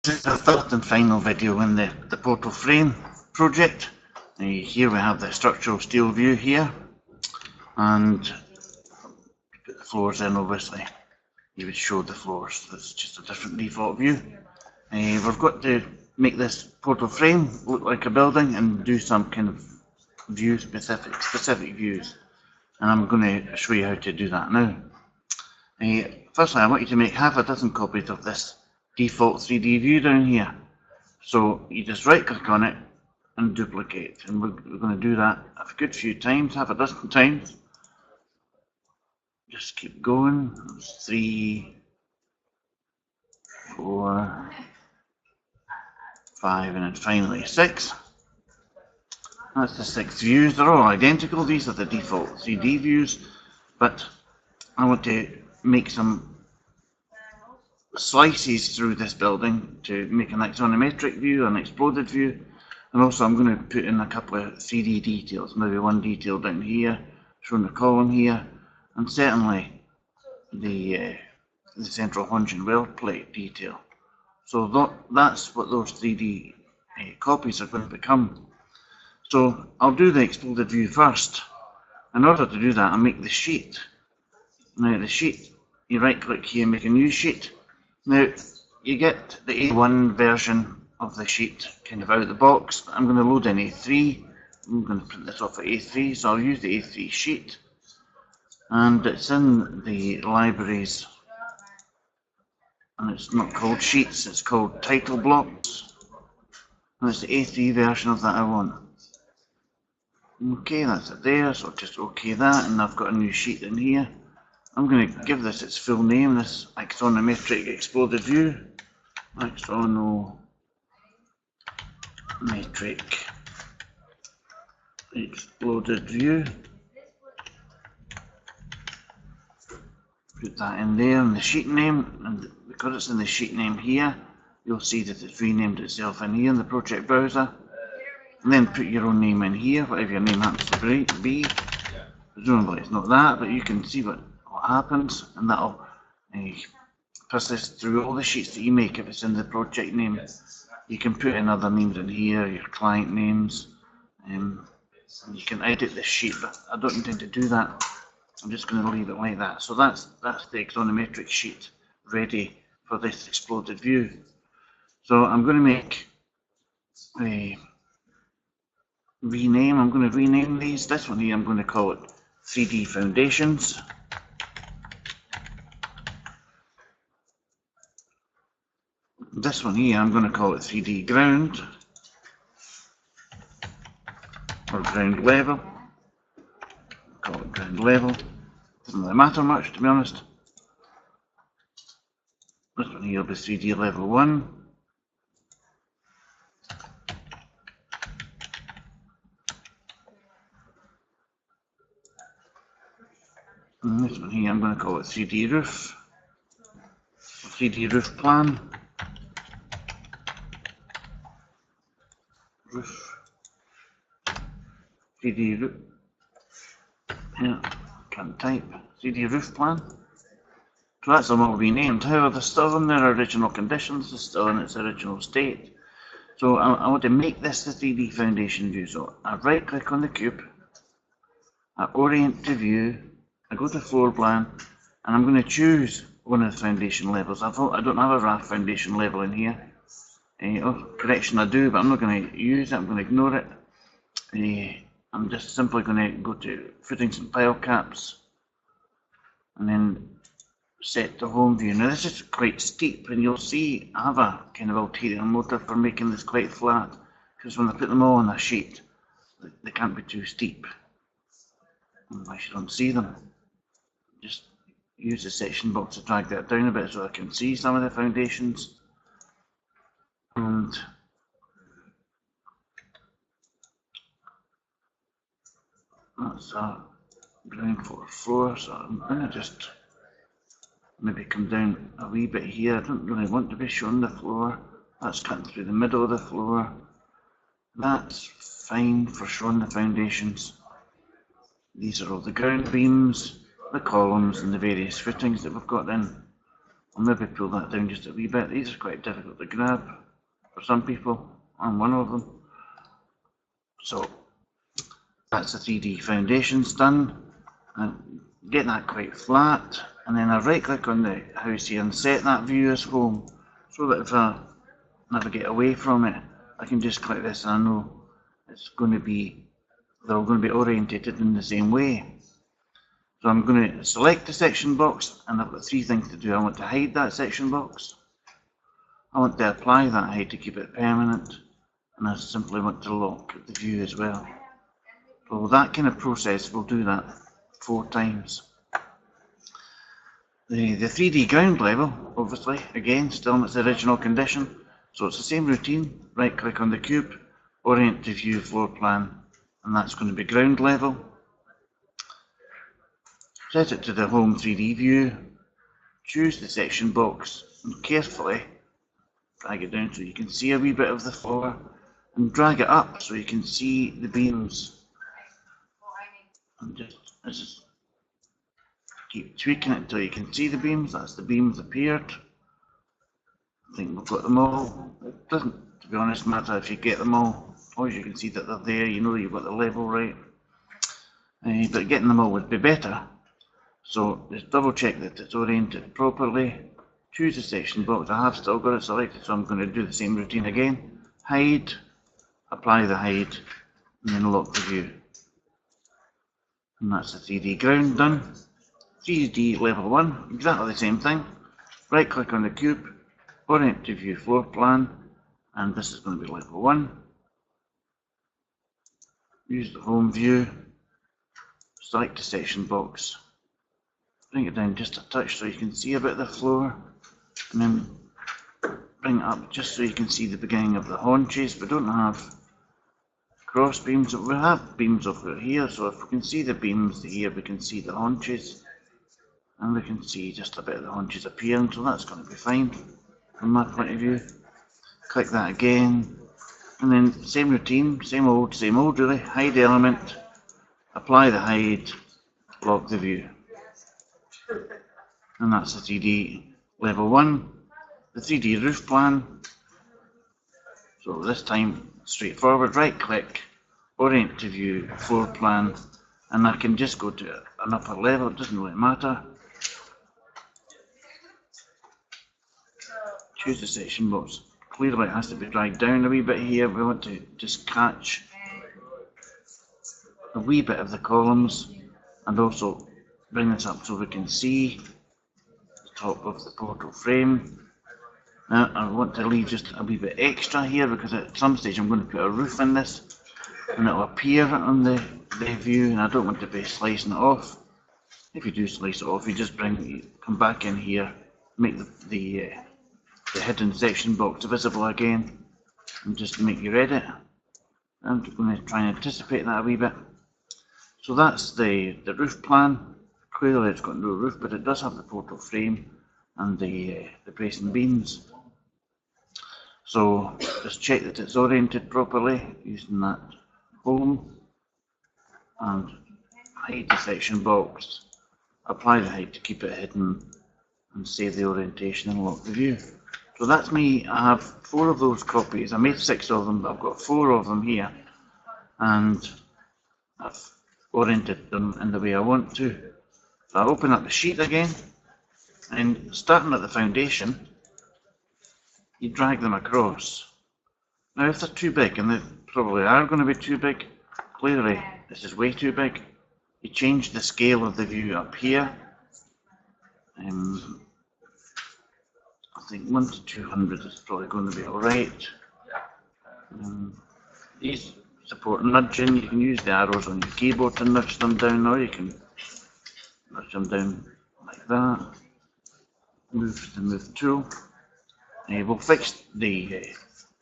This is the third and final video in the portal frame project. Here we have the structural steel view here, and put the floors in. Obviously you would show the floors, that's just a different default view. We've got to make this portal frame look like a building and do some kind of view specific views, and I'm going to show you how to do that now. Firstly, I want you to make half a dozen copies of this default 3D view down here. So you just right click on it and duplicate, and we're going to do that a good few times, half a dozen times. Just keep going. 3, 4, 5, and then finally 6. That's the 6 views. They're all identical. These are the default 3D views, but I want to make some slices through this building to make an axonometric view, an exploded view, and also I'm going to put in a couple of 3D details, maybe one detail down here showing the column here, and certainly the central hunch and weld plate detail. So that's what those 3D copies are going to become. So I'll do the exploded view first. In order to do that, I'll make the sheet. Now the sheet, you right click here, make a new sheet. Now you get the A1 version of the sheet kind of out of the box. I'm going to load in A3. I'm going to print this off at A3, so I'll use the A3 sheet, and it's in the libraries, and it's not called sheets, it's called title blocks, and it's the A3 version of that I want. Okay, that's it there, so just OK that, and I've got a new sheet in here. I'm going to give this its full name, this axonometric exploded view. Axonometric exploded view. Put that in there in the sheet name, and because it's in the sheet name here, you'll see that it's renamed itself in here in the project browser. And then put your own name in here, whatever your name happens to be. Presumably it's not that, but you can see what happens, and that'll persist through all the sheets that you make. If it's in the project name, you can put in other names in here, your client names, and you can edit the sheet, but I don't intend to do that. I'm just going to leave it like that. So that's the axonometric sheet ready for this exploded view. So I'm going to make a rename. I'm going to rename these. This one here I'm going to call it 3D Foundations. This one here I'm going to call it 3D Ground, or Ground Level. Call it Ground Level. Doesn't really matter much, to be honest. This one here will be 3D Level 1. And this one here I'm going to call it 3D Roof, 3D Roof Plan. Roof, 3D roof, yeah, can't type, 3D roof plan. So that's them all renamed. However, they're still in their original conditions, they're still in its original state. So I want to make this the 3D foundation view. So I right click on the cube, I orient to view, I go to floor plan, and I'm going to choose one of the foundation levels. I don't have a raft foundation level in here. Oh, correction, I do, but I'm not going to use it, I'm going to ignore it. I'm just simply going to go to footings and pile caps, and then set the home view. Now this is quite steep, and you'll see I have a kind of ulterior motive for making this quite flat, because when I put them all on a sheet, they can't be too steep. Unless you don't see them. Just use the section box to drag that down a bit so I can see some of the foundations. And that's a ground floor, so I'm going to just maybe come down a wee bit here. I don't really want to be showing the floor. That's cutting through the middle of the floor. That's fine for showing the foundations. These are all the ground beams, the columns, and the various footings that we've got in I'll maybe pull that down just a wee bit. These are quite difficult to grab for some people. I'm one of them. So that's the 3D foundations done. And get that quite flat, and then I right click on the house here and set that view as home, so that if I navigate away from it, I can just click this and I know it's going to be, they're all going to be orientated in the same way. So I'm going to select the section box, and I've got three things to do. I want to hide that section box, I want to apply that height to keep it permanent, and I simply want to lock the view as well. So that kind of process will do that 4 times. The 3D ground level, obviously, again, still in its original condition. So it's the same routine. Right click on the cube, orient to view floor plan, and that's going to be ground level. Set it to the home 3D view. Choose the section box and carefully drag it down so you can see a wee bit of the floor, and drag it up so you can see the beams. And just keep tweaking it until you can see the beams. That's the beams appeared. I think we've got them all. It doesn't, to be honest, matter if you get them all. As long as you can see that they're there, you know you've got the level right. But getting them all would be better. So just double check that it's oriented properly. Choose the section box. I have still got it selected, so I'm going to do the same routine again. Hide, apply the hide, and then lock the view. And that's the 3D ground done. 3D level 1, exactly the same thing. Right click on the cube, orient to view floor plan, and this is going to be level 1. Use the home view, select the section box, bring it down just a touch so you can see a bit of the floor, and then bring it up just so you can see the beginning of the haunches. We don't have cross beams, we have beams over here, so if we can see the beams here, we can see the haunches, and we can see just a bit of the haunches appearing, so that's going to be fine from my point of view. Click that again, and then same routine, same old really. Hide element, apply the hide, lock the view. And that's the 3D level 1. The 3D roof plan. So this time, straightforward, right click, orient to view floor plan, and I can just go to an upper level, it doesn't really matter. Choose the section box. Clearly it has to be dragged down a wee bit here. We want to just catch a wee bit of the columns, and also bring this up so we can see the top of the portal frame. Now I want to leave just a wee bit extra here, because at some stage I'm going to put a roof in this, and it will appear on the view, and I don't want to be slicing it off. If you do slice it off, you just come back in here, make the hidden section box visible again, and just make your edit. I'm going to try and anticipate that a wee bit. So that's the roof plan. Clearly it's got no roof, but it does have the portal frame and the brace and beams. So just check that it's oriented properly using that home, and hide the section box, apply the height to keep it hidden, and save the orientation and lock the view. So that's me. I have 4 of those copies. I made 6 of them, but I've got 4 of them here, and I've oriented them in the way I want to. So I open up the sheet again, and starting at the foundation, you drag them across. Now if they're too big, and they probably are going to be too big, clearly this is way too big, you change the scale of the view up here. I think 1 to 200 is probably going to be alright. These support nudging. You can use the arrows on your keyboard to nudge them down, or you can nudge them down like that. Move the move tool. We'll fix the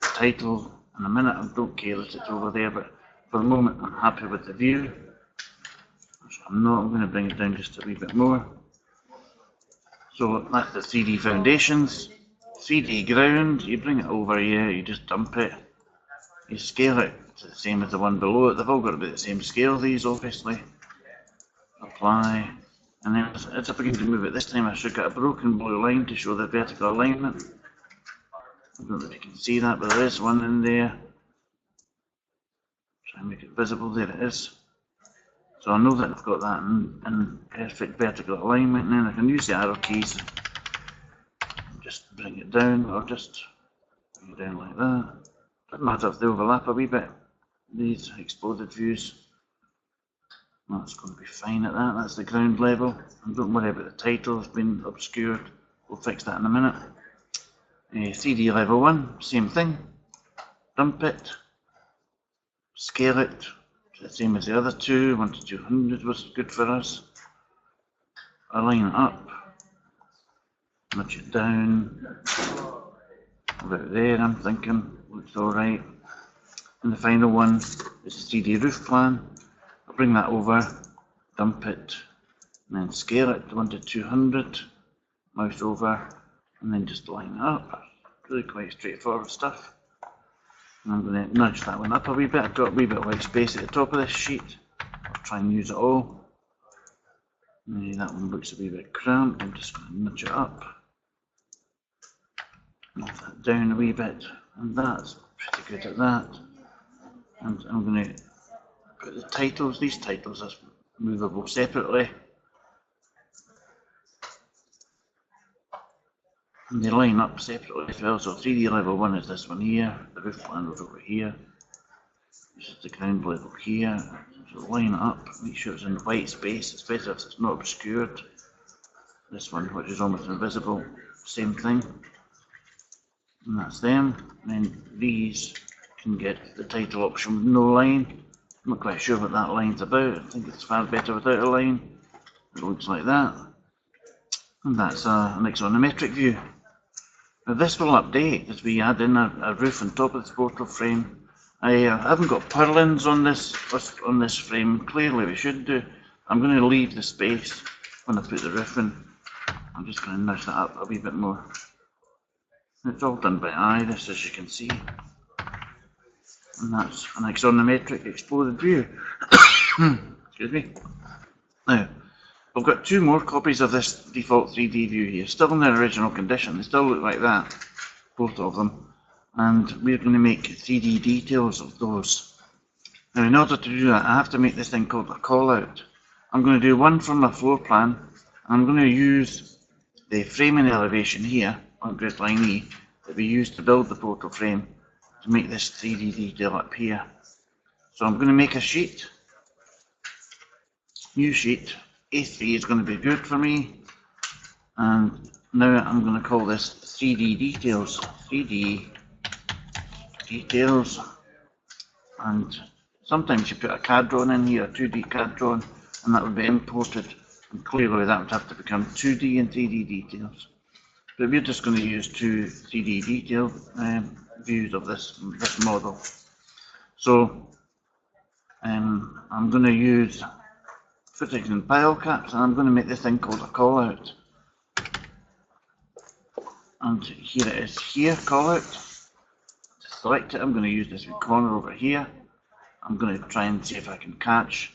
title in a minute. I don't care that it's over there, but for the moment I'm happy with the view. So I'm going to bring it down just a wee bit more. So that's the 3D foundations. 3D ground, you bring it over here, you just dump it. You scale it to the same as the one below it. They've all got to be the same scale, these obviously. Apply, And then as I begin to move it this time, I should get a broken blue line to show the vertical alignment. I don't know if you can see that, but there is one in there. Try and make it visible. There it is. So I know that I've got that in perfect vertical alignment, and then I can use the arrow keys. Just bring it down, or just bring it down like that. Doesn't matter if they overlap a wee bit, these exploded views. That's going to be fine at that. That's the ground level. And don't worry about the title, it's been obscured. We'll fix that in a minute. 3D level 1, same thing. Dump it. Scale it. The same as the other two. 1 to 200 was good for us. Align it up. Nudge it down. About there, I'm thinking. Looks alright. And the final one is a 3D roof plan. I'll bring that over, dump it, and then scale it to 1 to 200, mouse over, and then just line it up. Really quite straightforward stuff. And I'm going to nudge that one up a wee bit. I've got a wee bit of white space at the top of this sheet. I'll try and use it all. Maybe that one looks a wee bit cramped. I'm just going to nudge it up. Knock that down a wee bit. And that's pretty good at that. And I'm going to put the titles, these titles are movable separately. And they line up separately as well. So 3D level 1 is this one here, the roof plan was over here. This is the ground level here. So line it up, make sure it's in the white space, especially if it's not obscured. This one, which is almost invisible, same thing. And that's them. And then these can get the title option with no line. I'm not quite sure what that line's about. I think it's far better without a line. It looks like that. And that's an axonometric view. Now this will update as we add in a roof on top of this portal frame. I haven't got purlins on this frame. Clearly we should do. I'm going to leave the space when I put the roof in. I'm just going to nudge that up a wee bit more. It's all done by eye, this, as you can see. And that's an axonometric exploded view. Excuse me. Now, I've got 2 more copies of this default 3D view here, still in their original condition. They still look like that, both of them. And we're going to make 3D details of those. Now, in order to do that, I have to make this thing called a callout. I'm going to do one from a floor plan. I'm going to use the framing elevation here on grid line E that we used to build the portal frame to make this 3D detail up here. So I'm going to make a sheet, new sheet, A3 is going to be good for me, and now I'm going to call this 3D details, 3D details, and sometimes you put a CAD drawing in here, a 2D CAD drawing, and that would be imported, and clearly that would have to become 2D and 3D details. But we're just going to use 2 3D detail views of this model. So I'm going to use footings and pile caps, and I'm going to make this thing called a callout. And here it is here, callout. To select it, I'm going to use this corner over here. I'm going to try and see if I can catch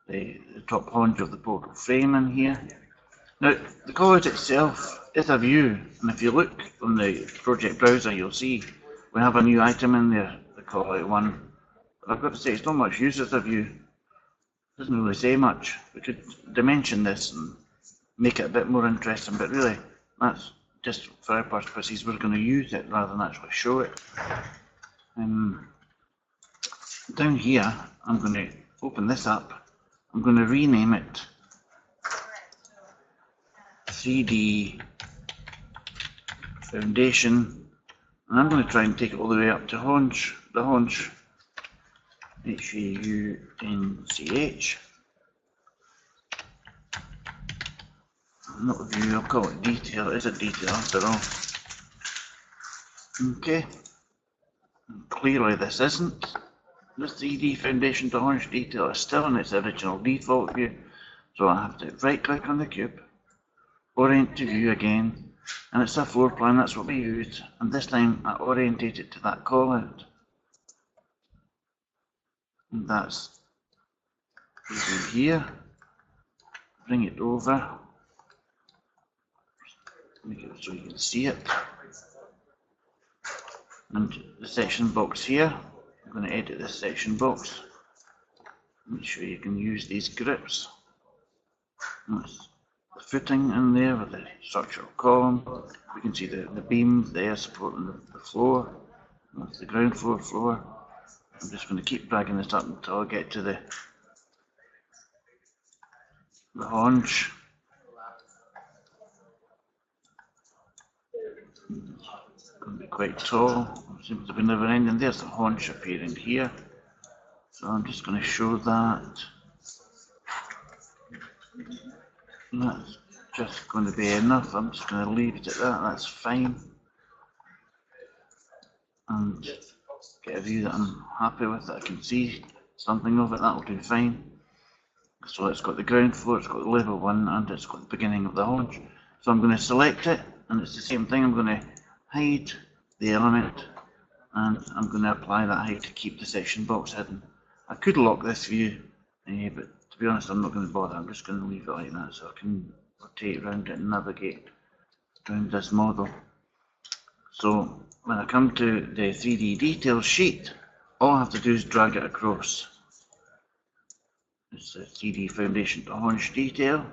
the top haunch of the portal frame in here. Now, the callout itself is a view, and if you look on the project browser, you'll see we have a new item in there, the callout one. But I've got to say, it's not much use as a view. It doesn't really say much. We could dimension this and make it a bit more interesting, but really, that's just for our purposes. We're going to use it rather than actually show it. Down here, I'm going to open this up. I'm going to rename it 3D foundation, and I'm going to try and take it all the way up to haunch, the haunch, H-A-U-N-C-H. Not a view, I'll call it detail. It is a detail after all. Okay, and clearly this isn't. This 3D foundation to haunch detail is still in its original default view, so I have to right click on the cube, orient to view again, and it's a floor plan, that's what we used, and this time I orientate it to that callout. And that's here, bring it over, make it so you can see it, and the section box here, I'm going to edit this section box, make sure you can use these grips. That's the footing in there with the structural column. You can see the beams there supporting the floor. That's the ground floor. I'm just going to keep dragging this up until I get to the haunch. It's going to be quite tall. It seems to be never ending. There's the haunch appearing here. So I'm just going to show that. That's just going to be enough. I'm just going to leave it at that. That's fine. And get a view that I'm happy with, that I can see something of it. That'll do fine. So it's got the ground floor, it's got the level 1, and it's got the beginning of the haunch. So I'm going to select it, and it's the same thing. I'm going to hide the element, and I'm going to apply that height to keep the section box hidden. I could lock this view, but to be honest, I'm not going to bother. I'm just going to leave it like that so I can rotate around it and navigate around this model. So when I come to the 3D detail sheet, all I have to do is drag it across. It's the 3D foundation to haunch detail.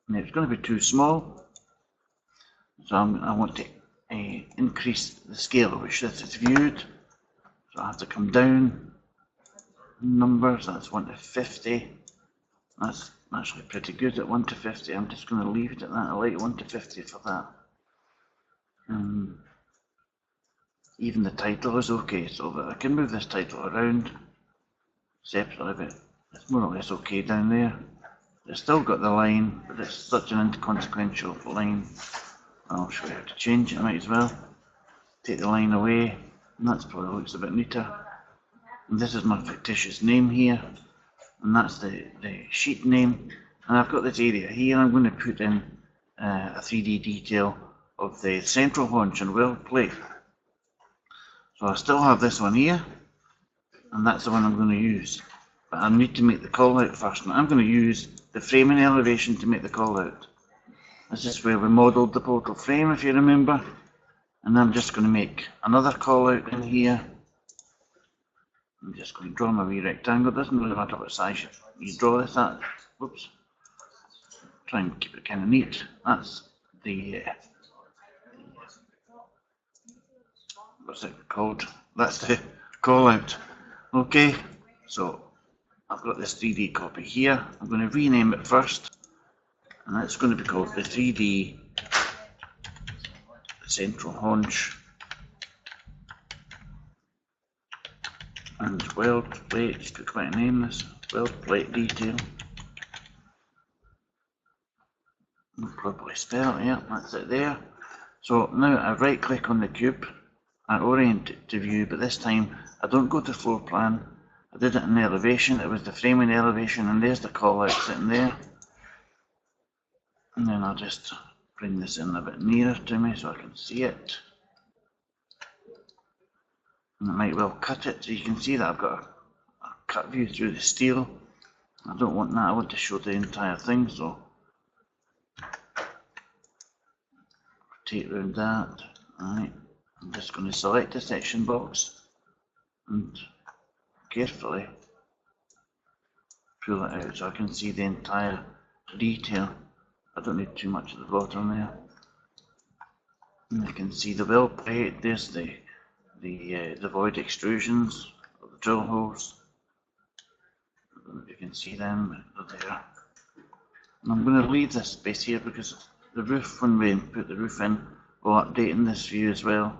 Now it's going to be too small, so I want to increase the scale at which this is viewed. So I have to come down numbers. That's 1 to 50. That's actually pretty good at 1 to 50. I'm just going to leave it at that. I like 1 to 50 for that. Even the title is okay, so that I can move this title around separately, but it's more or less okay down there. It's still got the line, but it's such an inconsequential line. I'll show you how to change it, might as well. Take the line away, and that probably looks a bit neater. And this is my fictitious name here, and that's the sheet name. And I've got this area here. I'm going to put in a 3D detail of the central haunch and weld plate. So I still have this one here, and that's the one I'm going to use. But I need to make the call out first. And I'm going to use the framing elevation to make the call out. This is where we modelled the portal frame, if you remember. And I'm just going to make another call out in here. I'm just going to draw my wee rectangle. It doesn't really matter what size you draw this at. Whoops. Try and keep it kind of neat. That's the what's it called? That's the call out. Okay, so I've got this 3D copy here. I'm going to rename it first, and it's going to be called the 3D central haunch and weld plate. Just got quite a name this. Weld plate detail. I'll probably spell it. Yeah, that's it there. So now I right click on the cube. I orient it to view, but this time I don't go to floor plan. I did it in elevation. It was the framing elevation, and there's the call out sitting there. And then I'll just bring this in a bit nearer to me so I can see it. And I might well cut it so you can see that I've got a cut view through the steel. I don't want that. I want to show the entire thing, so rotate around that. Alright. I'm just going to select the section box and carefully pull it out so I can see the entire detail. I don't need too much at the bottom there. And I can see the weld plate. There's the void extrusions of the drill holes. I don't know if you can see them, they're there. And I'm going to leave this space here because the roof, when we put the roof in, will update in this view as well.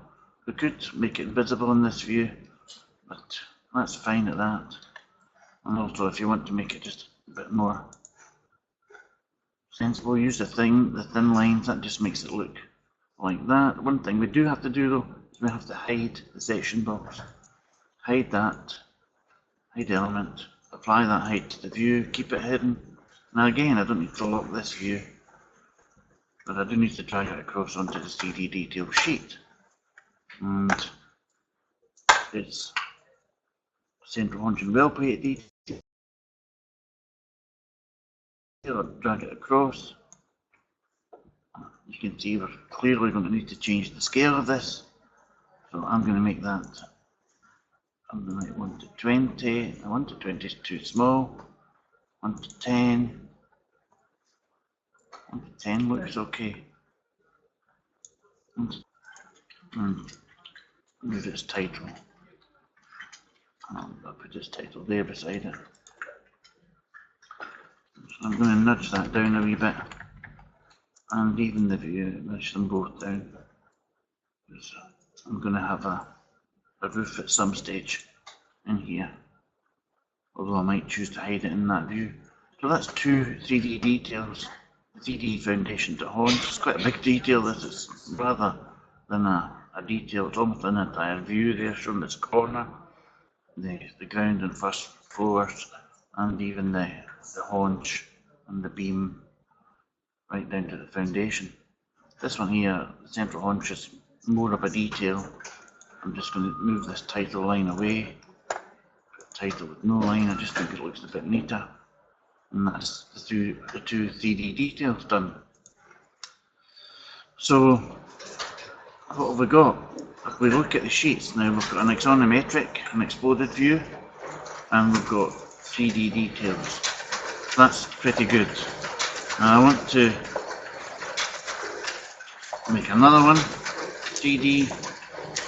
We could make it visible in this view, but that's fine at that. And also, if you want to make it just a bit more sensible, use the thin lines. That just makes it look like that. One thing we do have to do though is we have to hide the section box. Hide that, hide element, apply that height to the view, keep it hidden. Now again, I don't need to lock this view, but I do need to drag it across onto the 3D detail sheet. And it's central haunch and weld plate detail. I'll drag it across. You can see we're clearly going to need to change the scale of this. So I'm going to make that, I'm going to make 1 to 20. 1 to 20 is too small. 1 to 10. 1 to 10 looks okay. And move its title. I'll put its title there beside it. So I'm going to nudge that down a wee bit. And even the view, nudge them both down. I'm going to have a roof at some stage in here, although I might choose to hide it in that view. So that's two 3D details. The 3D foundation to Hunch. It's quite a big detail, this is, rather than a detail. It's almost an entire view there from this corner. The ground and first floors, and even the haunch and the beam right down to the foundation. This one here, the central haunch, is more of a detail. I'm just going to move this title line away. Put title with no line, I just think it looks a bit neater. And that's the two 3D details done. So, what have we got? If we look at the sheets now, we've got an axonometric, an exploded view, and we've got 3D details. That's pretty good. Now I want to make another one, 3D,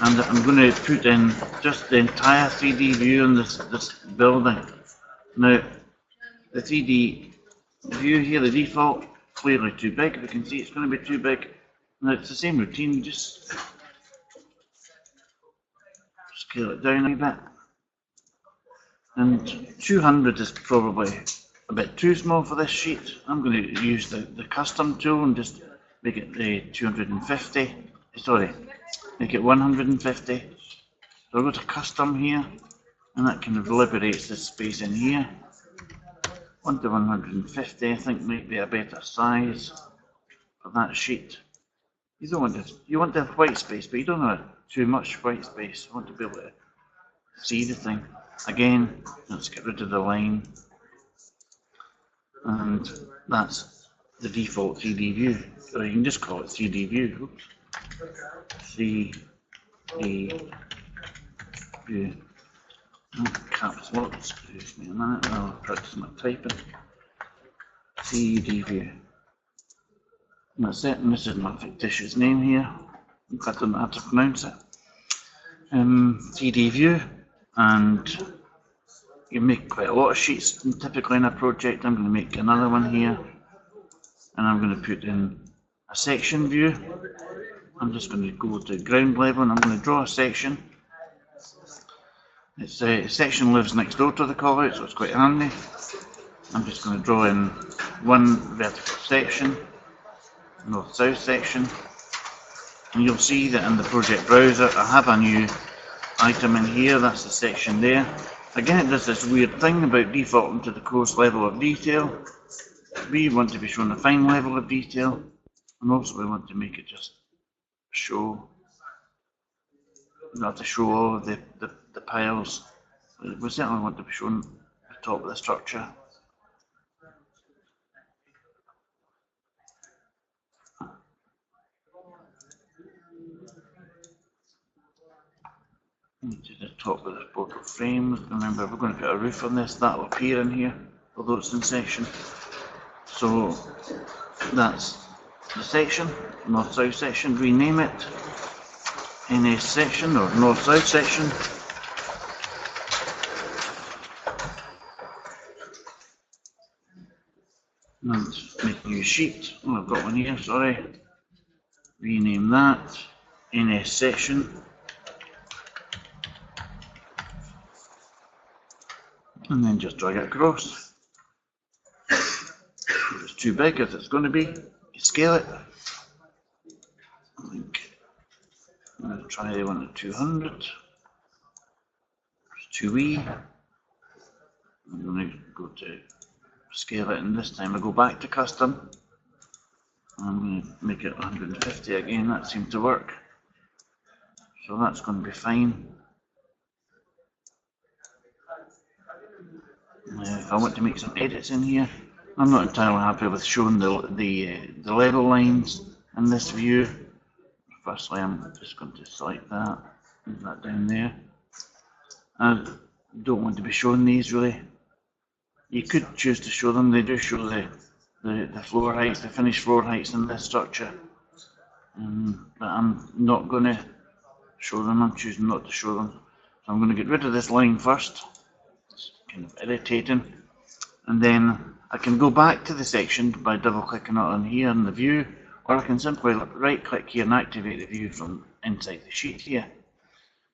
and I'm going to put in just the entire 3D view on this building. Now, the 3D view here, the default, clearly too big. We can see it's going to be too big. Now it's the same routine, just scale it down a bit. And 200 is probably a bit too small for this sheet. I'm going to use the custom tool and just make it the 250. Sorry, make it 150. So I'll go to custom here, and that kind of liberates this space in here. 1 to 150, I think, might be a better size for that sheet. You don't want to, you want to have white space, but you don't want too much white space. You want to be able to see the thing. Again, let's get rid of the line. And that's the default 3D view. Or you can just call it 3D view. Oops. 3D view. Caps lock, excuse me a minute, I'll practice my typing. 3D view. And that's it, and this is my fictitious name here. I don't know how to pronounce it. 3D view, and you make quite a lot of sheets typically in a project. I'm going to make another one here, and I'm going to put in a section view. I'm just going to go to ground level and I'm going to draw a section. It's section lives next door to the callout, so it's quite handy. I'm just going to draw in one vertical section, north-south section, and you'll see that in the project browser I have a new item in here. That's the section there. Again, it does this weird thing about defaulting to the coarse level of detail. We want to be shown a fine level of detail, and also we want to make it just show, not to show all of the piles. We certainly want to be shown the top of the structure. To the top of the portal frame. Remember, we're going to put a roof on this. That'll appear in here, although it's in section. So that's the section, north-south section. Rename it NS section or north-south section. And make a new sheet. Oh, I've got one here, sorry. Rename that NS section. And then just drag it across. If it's too big, as it's going to be, you scale it. I think I'm going to try the one at 200. It's too wee. I'm going to go to scale it, and this time I go back to custom. I'm going to make it 150 again. That seemed to work. So that's going to be fine. If I want to make some edits in here, I'm not entirely happy with showing the level lines in this view. Firstly, I'm just going to select that, move that down there. I don't want to be showing these really. You could choose to show them. They do show the floor heights, the finished floor heights in this structure. But I'm not going to show them. I'm choosing not to show them. So I'm going to get rid of this line first. It's kind of irritating. And then I can go back to the section by double clicking on here in the view, or I can simply right click here and activate the view from inside the sheet here.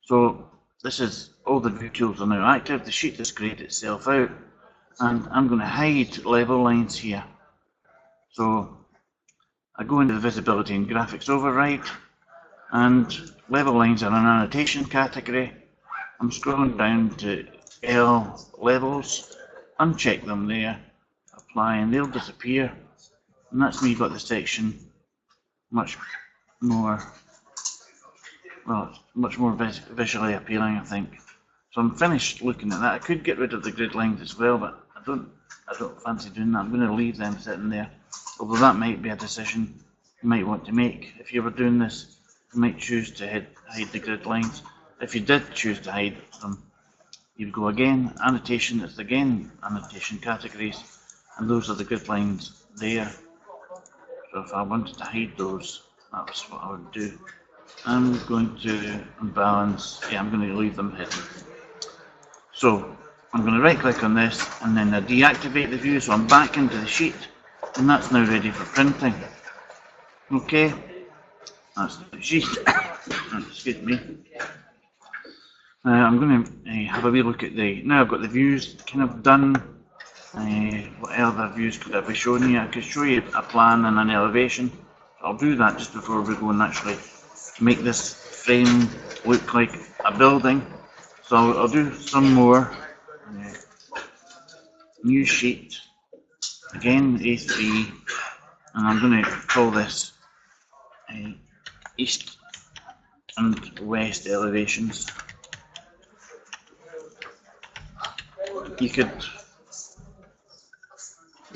So this is all the view tools are now active. The sheet has created itself out, and I'm going to hide level lines here. So I go into the visibility and graphics override, and level lines are an annotation category. I'm scrolling down to L levels, uncheck them there, apply, and they'll disappear. And that's me got the section much more, well, it's much more visually appealing, I think. So I'm finished looking at that. I could get rid of the grid lines as well, but I don't fancy doing that. I'm going to leave them sitting there. Although that might be a decision you might want to make. If you were doing this, you might choose to hide the grid lines. If you did choose to hide them, you'd go again, annotation, it's again annotation categories, and those are the grid lines there. So if I wanted to hide those, that's what I would do. I'm going to balance, yeah, I'm going to leave them hidden. So I'm going to right click on this and then I deactivate the view, so I'm back into the sheet, and that's now ready for printing. Okay, that's the sheet. Excuse me. I'm going to have a wee look at now I've got the views kind of done. What other views could I be showing you? I could show you a plan and an elevation. I'll do that just before we go and actually make this frame look like a building. So I'll do some more. New sheet, again A3, and I'm going to call this east and west elevations. You could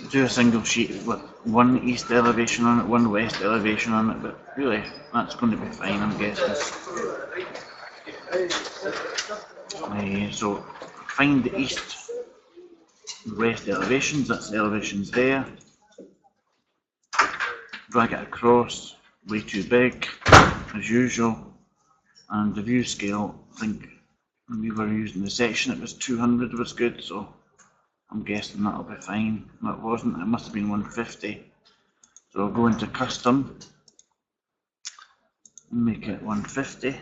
do a single sheet with one east elevation on it, one west elevation on it, but really that's going to be fine, I'm guessing. So find the east and west elevations, that's the elevations there. Drag it across, way too big, as usual, and the view scale, I think when we were using the section it was 200 was good, so I'm guessing that'll be fine. No, it wasn't, it must have been 150. So I'll go into custom and make it 150.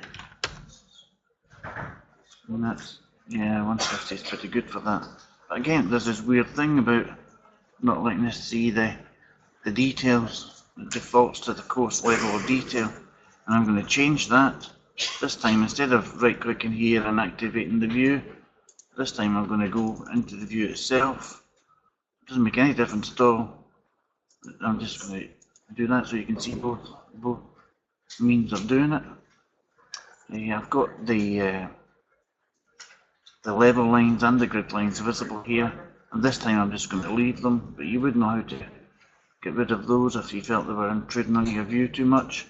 And that's, yeah, 150 is pretty good for that. But again, there's this weird thing about not letting us see the details. It defaults to the coarse level of detail. And I'm going to change that. This time, instead of right clicking here and activating the view, this time I'm going to go into the view itself. It doesn't make any difference at all. I'm just going to do that so you can see both means of doing it. I've got the level lines and the grid lines visible here, and this time I'm just going to leave them, but you would know how to get rid of those if you felt they were intruding on your view too much.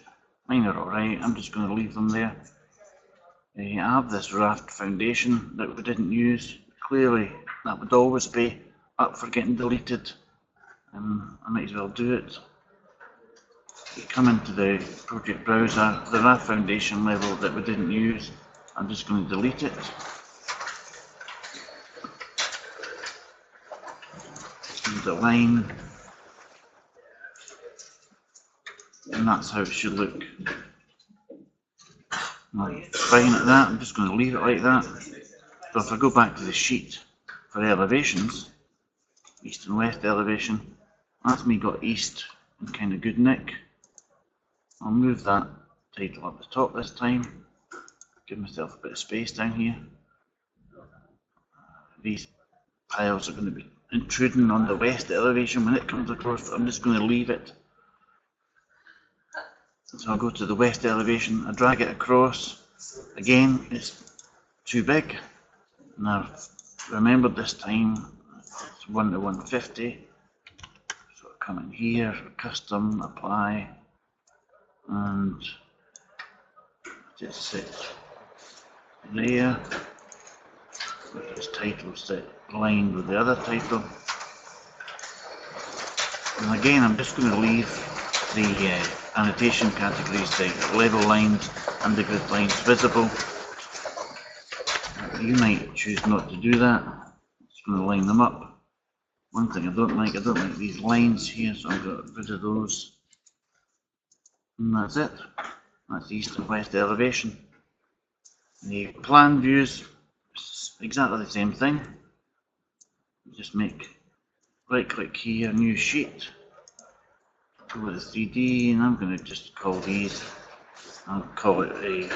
Mine are alright, I'm just going to leave them there. I have this raft foundation that we didn't use. Clearly that would always be up for getting deleted. I might as well do it. You come into the project browser, the raft foundation level that we didn't use, I'm just going to delete it. And the line, and that's how it should look. I'm fine at that, I'm just going to leave it like that. So if I go back to the sheet for elevations, east and west elevation, that's me got east in kind of good nick. I'll move that title up the top this time, give myself a bit of space down here. These piles are going to be intruding on the west elevation when it comes across, I'm just going to leave it. So I'll go to the west elevation, I drag it across, again it's too big. Now remember this time it's 1 to 150, come in here, custom, apply, and just set there. This title set aligned with the other title. And again, I'm just going to leave the annotation categories, the level lines and the grid lines visible. You might choose not to do that. Just going to line them up. One thing I don't like these lines here, so I'm going to get rid of those. And that's it. That's east and west elevation. The plan views, exactly the same thing. Just right click here, new sheet. Go with the 3D, and I'm going to just call these, I'll call it a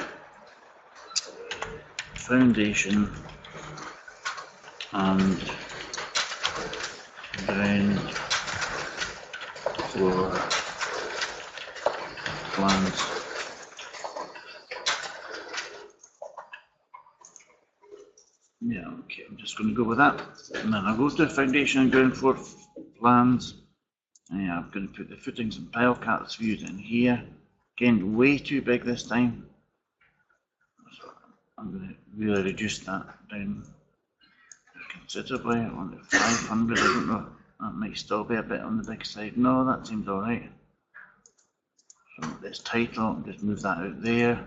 foundation and ground floor plans. Yeah, okay, I'm just going to go with that. And then I'll go to foundation and ground floor plans. Yeah, I'm going to put the footings and pile caps views in here. Again, way too big this time. So I'm going to really reduce that down considerably. I want it 500, I don't know. That might still be a bit on the big side. No, that seems alright. So this title, just move that out there.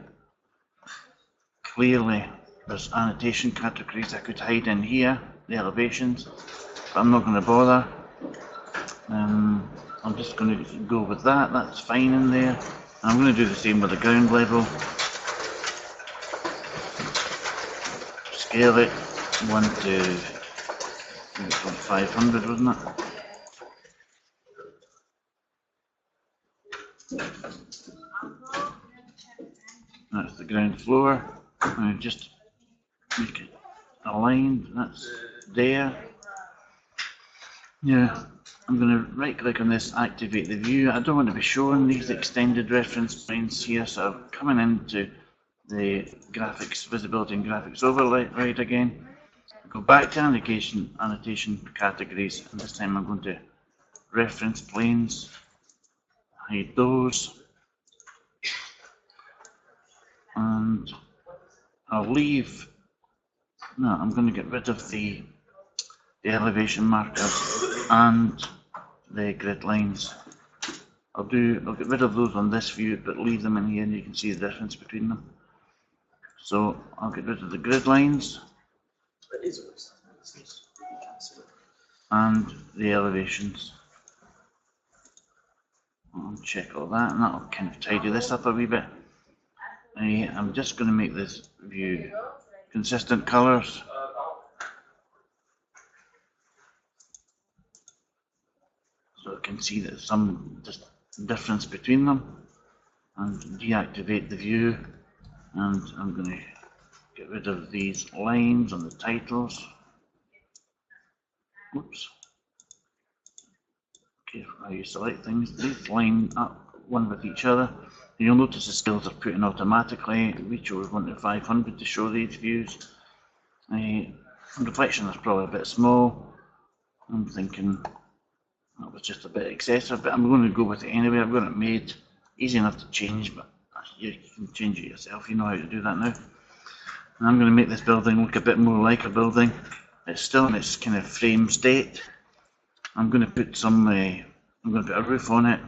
Clearly, there's annotation categories I could hide in here, the elevations, but I'm not going to bother. I'm just going to go with that, that's fine in there. And I'm going to do the same with the ground level. Scale it 1 to 500, wasn't it? That's the ground floor. And just make it aligned, that's there. Yeah, I'm going to right click on this, activate the view. I don't want to be showing these extended reference planes here, so I'm coming into the graphics, visibility and graphics override again. Go back to annotation categories, and this time I'm going to reference planes, hide those, and I'll leave, no, I'm going to get rid of the elevation markers and the grid lines. I'll get rid of those on this view, but leave them in here and you can see the difference between them. So I'll get rid of the grid lines and the elevations. I'll check all that, and that'll kind of tidy this up a wee bit. I'm just going to make this view consistent colours. So I can see that there's some difference between them, and deactivate the view, and I'm going to get rid of these lines on the titles. Oops. Okay, how you select things, these line up one with each other. You'll notice the scales are put in automatically. We chose 1 to 500 to show these views. Reflection is probably a bit small. I'm thinking that was just a bit excessive, but I'm going to go with it anyway. I've got it made easy enough to change, but you can change it yourself. You know how to do that now. And I'm going to make this building look a bit more like a building. It's still in its kind of frame state. I'm going to put some. I'm going to put a roof on it.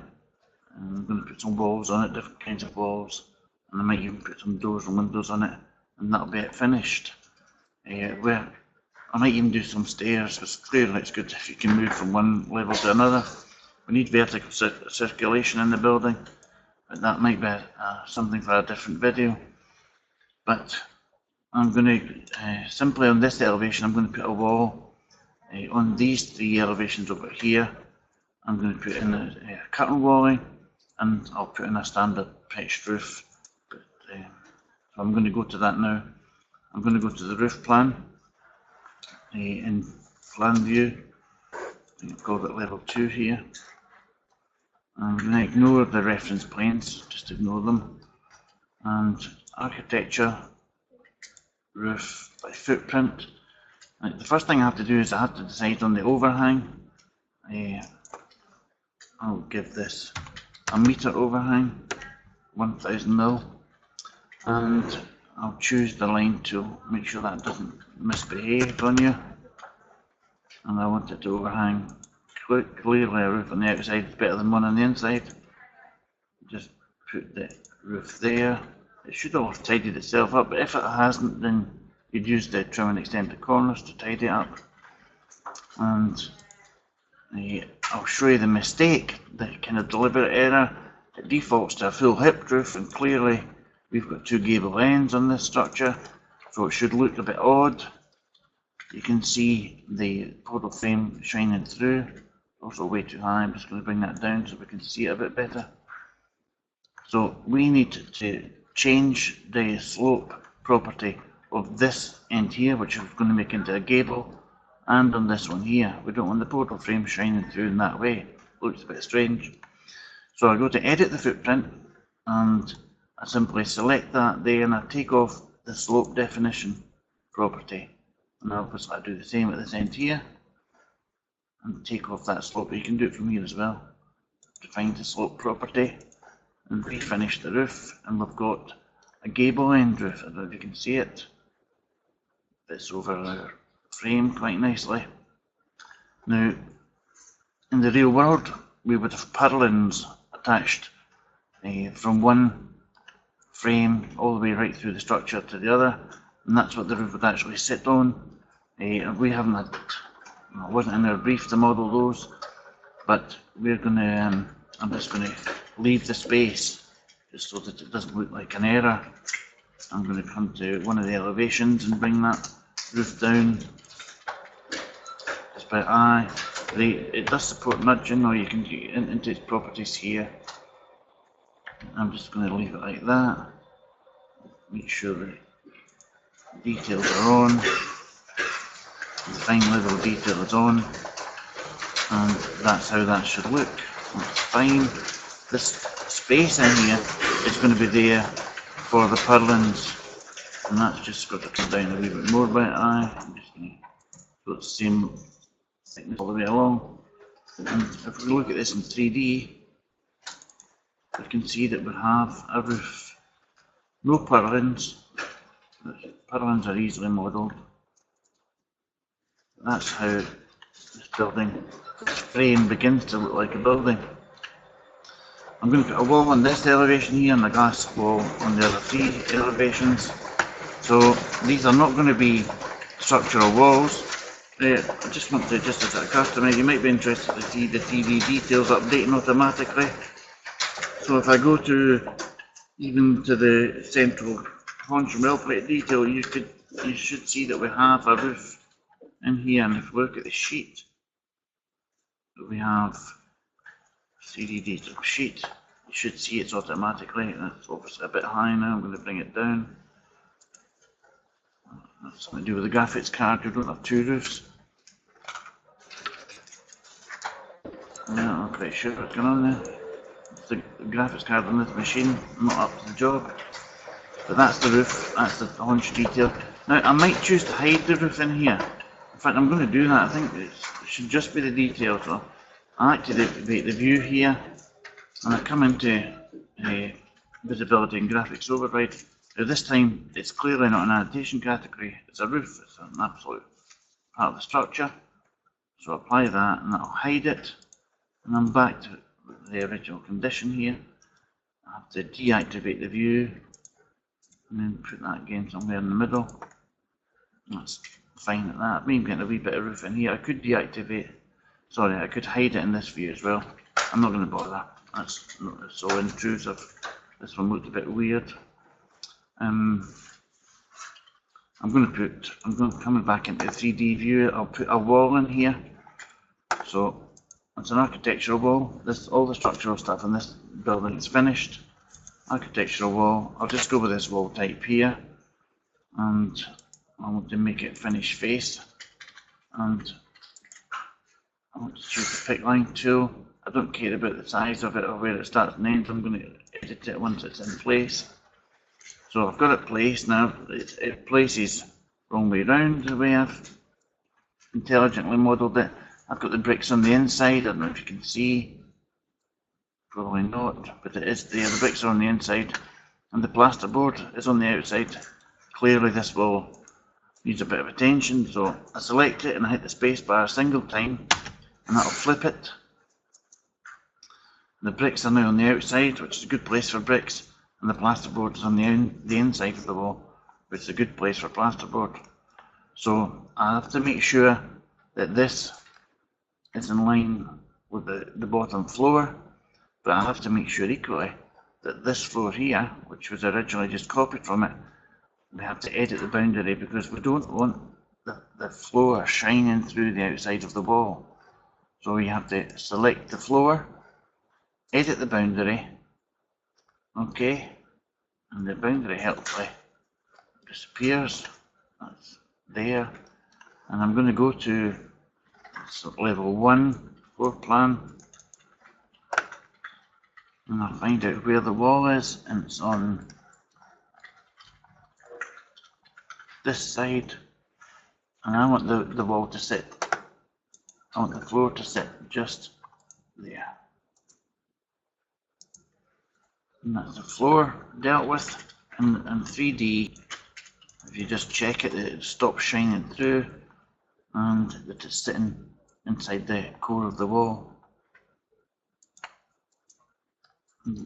And I'm going to put some walls on it, different kinds of walls, and I might even put some doors and windows on it, and that'll be it finished. Where I might even do some stairs, because clearly it's good if you can move from one level to another. We need vertical circulation in the building, but that might be something for a different video. But I'm going to, simply on this elevation, I'm going to put a wall. On these 3 elevations over here, I'm going to put in a curtain walling, and I'll put in a standard pitched roof. But, so I'm going to go to that now. I'm going to go to the roof plan. In plan view, I've got it level 2 here. I'm going to ignore the reference planes, just ignore them. And architecture, roof by footprint. The first thing I have to do is I have to decide on the overhang. I'll give this a metre overhang, 1000 mil, and I'll choose the line to make sure that doesn't misbehave on you. And I want it to overhang clearly a roof on the outside is better than one on the inside. Just put the roof there. It should all have tidied itself up, but if it hasn't, then you'd use the trim and extend the corners to tidy it up. And I'll show you the mistake, the kind of deliberate error. It defaults to a full hipped roof, and clearly we've got two gable ends on this structure, so it should look a bit odd. You can see the portal frame shining through. Also way too high. I'm just going to bring that down so we can see it a bit better. So we need to change the slope property of this end here, which is going to make into a gable, and on this one here. We don't want the portal frame shining through in that way. It looks a bit strange. So I go to edit the footprint, and I simply select that there, and I take off the slope definition property. And obviously I do the same at this end here, and take off that slope. You can do it from here as well. Define the slope property, and refinish the roof, and we've got a gable end roof. I don't know if you can see it. Fits over our frame quite nicely. Now, in the real world, we would have purlins attached from one frame all the way right through the structure to the other, and that's what the roof would actually sit on. We haven't had, it wasn't in our brief to model those, but we're going to, I'm just going to leave the space just so that it doesn't look like an error. I'm going to come to one of the elevations and bring that roof down just about eye. It does support nudging, or you can get into its properties here. I'm just going to leave it like that. Make sure the details are on. The fine level detail is on, and that's how that should look. That's fine. This space in here is going to be there for the purlins, and that's just got to come down a wee bit more by eye. I'm just going to go the same thickness all the way along. And if we look at this in 3D, we can see that we have a roof. No purlins. Purlins are easily modelled. That's how this building, this frame begins to look like a building. I'm going to put a wall on this elevation here and a glass wall on the other three elevations. So these are not going to be structural walls. I just want to, just as a customer, you might be interested to see the TV details updating automatically. So if I go to even to the central Hunch mill plate detail, you should see that we have a roof in here, and if we look at the sheet, we have 3D detail sheet. You should see it's automatically. That's obviously a bit high now. I'm going to bring it down. That's something to do with the graphics card. We don't have two roofs. Yeah, I'm not quite sure what's going on there. It's the graphics card on this machine, not up to the job. But that's the roof. That's the Hunch detail. Now I might choose to hide the roof in here. In fact, I'm going to do that. I think it should just be the detail. So I activate the view here, and I come into visibility and graphics override. Now this time it's clearly not an annotation category, it's a roof, it's an absolute part of the structure. So apply that, and that'll hide it, and I'm back to the original condition here. I have to deactivate the view, and then put that again somewhere in the middle. That's fine at that. Maybe getting a wee bit of roof in here. I could deactivate, sorry, I could hide it in this view as well. I'm not going to bother. That's so intrusive. This one looked a bit weird. I'm coming back into the 3D view. I'll put a wall in here. So it's an architectural wall. All the structural stuff in this building is finished. Architectural wall. I'll just go with this wall type here, and I want to make it finish face, and I want to choose the pick line tool. I don't care about the size of it or where it starts and ends. I'm going to edit it once it's in place. So I've got it placed now. It places wrong way round the way I've intelligently modelled it. I've got the bricks on the inside. I don't know if you can see. Probably not, but it is there. The bricks are on the inside and the plasterboard is on the outside. Clearly this wall needs a bit of attention, so I select it and I hit the space bar a single time and that'll flip it. The bricks are now on the outside, which is a good place for bricks, and the plasterboard is on the inside of the wall, which is a good place for plasterboard. So I have to make sure that this is in line with the bottom floor, but I have to make sure equally that this floor here, which was originally just copied from it, we have to edit the boundary because we don't want the floor shining through the outside of the wall. So we have to select the floor, edit the boundary, okay, and the boundary helpfully disappears. That's there, and I'm going to go to level 1 floor plan, and I'll find out where the wall is, and it's on this side, and I want the wall to sit, I want the floor to sit just there. And that's the floor dealt with in 3D. If you just check it, it stops shining through and that it's sitting inside the core of the wall.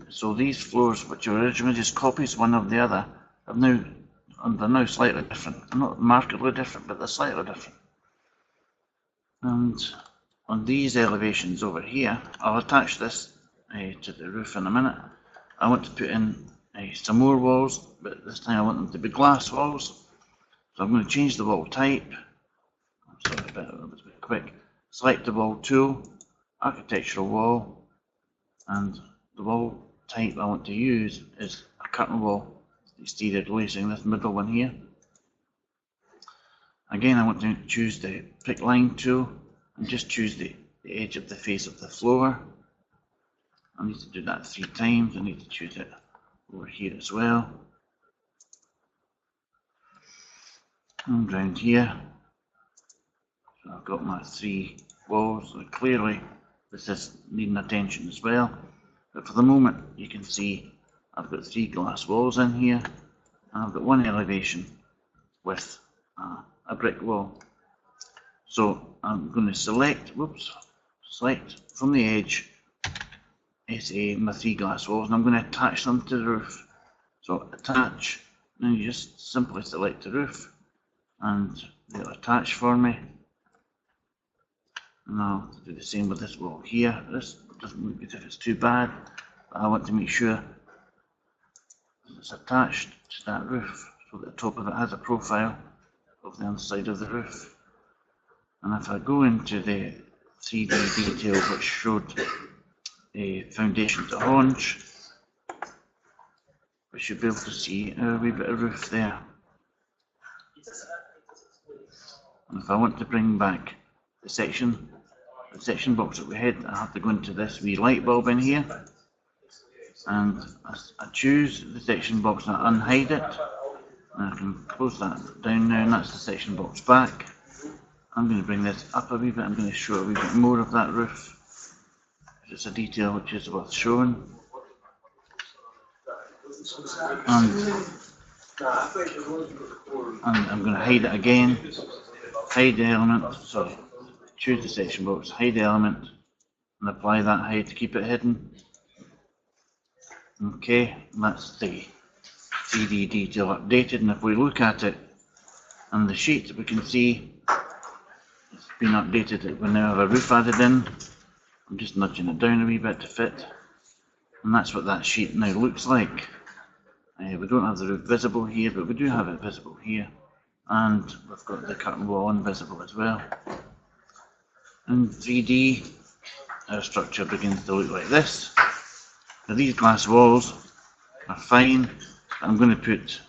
So these floors, which were originally just copies one of the other, they're now slightly different. They're not markedly different, but they're slightly different. And on these elevations over here, I'll attach this to the roof in a minute. I want to put in some more walls, but this time I want them to be glass walls. So I'm going to change the wall type. Sorry, that was a bit quick. Select the wall tool, architectural wall, and the wall type I want to use is a curtain wall, exterior glazing, this middle one here. Again, I want to choose the pick line tool and just choose the edge of the face of the floor. I need to do that 3 times. I need to choose it over here as well. And round here. So I've got my 3 walls. So clearly this is needing attention as well. But for the moment you can see I've got 3 glass walls in here. And I've got 1 elevation with a brick wall. So I'm going to select from the edge my 3 glass walls, and I'm going to attach them to the roof. So attach, and you just simply select the roof and they'll attach for me. And I'll do the same with this wall here. This doesn't look as if it's too bad, but I want to make sure it's attached to that roof so that the top of it has a profile of the underside of the roof. And if I go into the 3D detail which showed a foundation to Hunch, we should be able to see a wee bit of roof there. And if I want to bring back the section box that we had, I have to go into this wee light bulb in here, and I choose the section box and I unhide it, and I can close that down now, and that's the section box back. I'm going to bring this up a wee bit. I'm going to show a wee bit more of that roof. It's a detail which is worth showing. And I'm going to hide it again. Hide the element, sorry, choose the section box, hide the element, and apply that hide to keep it hidden. Okay, that's the 3D detail updated, and if we look at it on the sheet, we can see it's been updated. We now have a roof added in. I'm just nudging it down a wee bit to fit, and that's what that sheet now looks like. We don't have the roof visible here, but we do have it visible here, and we've got the curtain wall invisible as well. In 3D, our structure begins to look like this. Now these glass walls are fine. I'm going to put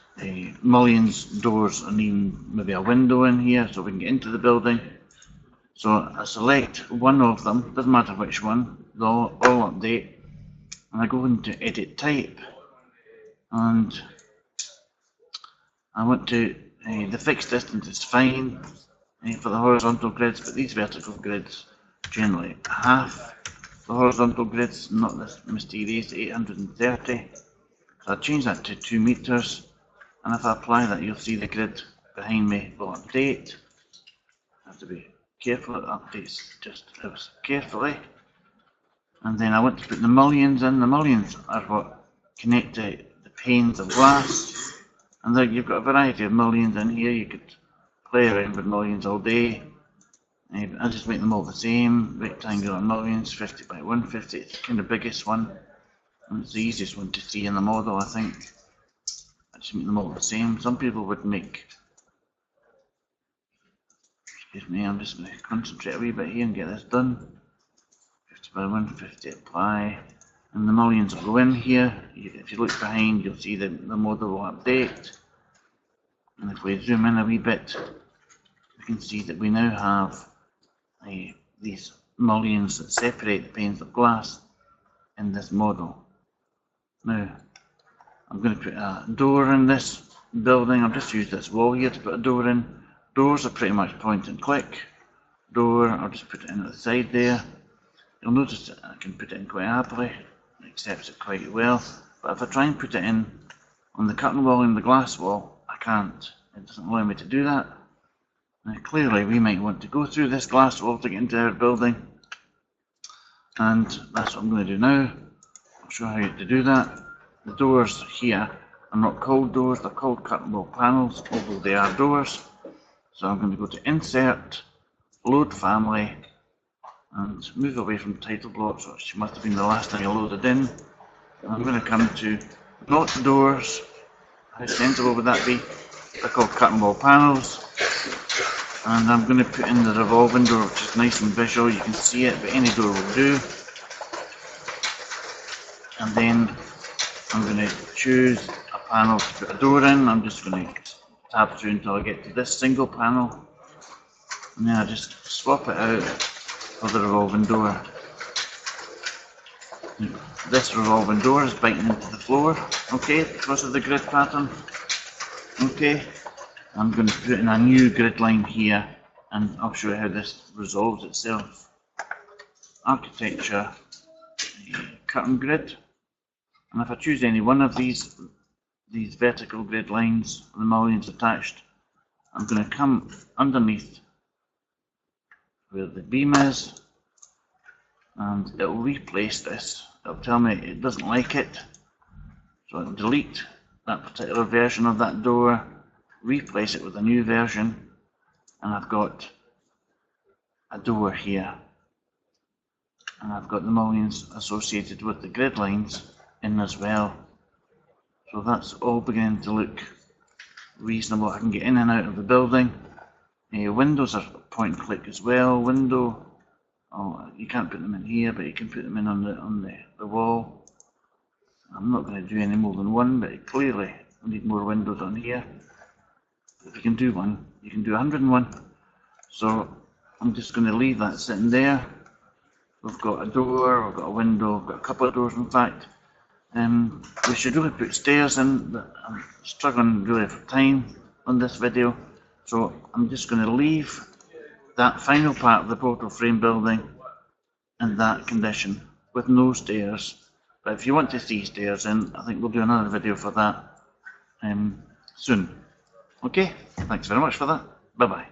mullions, doors, and even maybe a window in here so we can get into the building. So I select one of them, doesn't matter which one, they'll all update, and I go into edit type, and I want to, the fixed distance is fine for the horizontal grids, but these vertical grids generally half. The horizontal grid's not this mysterious 830. So I change that to 2 meters, and if I apply that, you'll see the grid behind me will update. I have to be careful, it updates just ever so carefully. And then I want to put the mullions in. The mullions are what connect the panes of glass. And then you've got a variety of mullions in here. You could play around with mullions all day. I just make them all the same. Rectangular mullions, 50 by 150. It's kind of the biggest one. And it's the easiest one to see in the model, I think. I just make them all the same. Some people would make... Excuse me, I'm just going to concentrate a wee bit here and get this done. 50 by 150, apply. And the mullions will go in here. If you look behind, you'll see the model will update. And if we zoom in a wee bit, we can see that we now have these mullions that separate the panes of glass in this model. Now, I'm going to put a door in this building. I've just used this wall here to put a door in. Doors are pretty much point and click. Door, I'll just put it in at the side there. You'll notice that I can put it in quite happily. It accepts it quite well. But if I try and put it in on the curtain wall and the glass wall, I can't. It doesn't allow me to do that. Now clearly we might want to go through this glass wall to get into our building. And that's what I'm going to do now. I'll show how to do that. The doors here are not called doors, they're called curtain wall panels, although they are doors. So I'm going to go to Insert, Load Family, and move away from title blocks, which must have been the last thing I loaded in. And I'm going to come to not doors. How sensible would that be? They're called curtain wall panels. And I'm going to put in the revolving door, which is nice and visual. You can see it, but any door will do. And then I'm going to choose a panel to put a door in. I'm just going to tab through until I get to this single panel. And then I just swap it out for the revolving door. This revolving door is biting into the floor, okay, because of the grid pattern. Okay, I'm going to put in a new grid line here, and I'll show you how this resolves itself. Architecture, curtain grid, and if I choose any one of these vertical grid lines, the mullions attached, I'm going to come underneath where the beam is, and it will replace this. It'll tell me it doesn't like it, so I'll delete that particular version of that door, replace it with a new version, and I've got a door here, and I've got the mullions associated with the grid lines in as well. So that's all beginning to look reasonable. I can get in and out of the building. Windows are point and click as well. Window, oh, you can't put them in here, but you can put them in on the wall. I'm not going to do any more than one, but clearly I need more windows on here. If you can do one, you can do 101. So I'm just going to leave that sitting there. We've got a door, we've got a window, we've got a couple of doors in fact. We should really put stairs in, but I'm struggling really for time on this video. So I'm just going to leave that final part of the portal frame building in that condition with no stairs. But if you want to see stairs in, I think we'll do another video for that soon. Okay, thanks very much for that. Bye bye.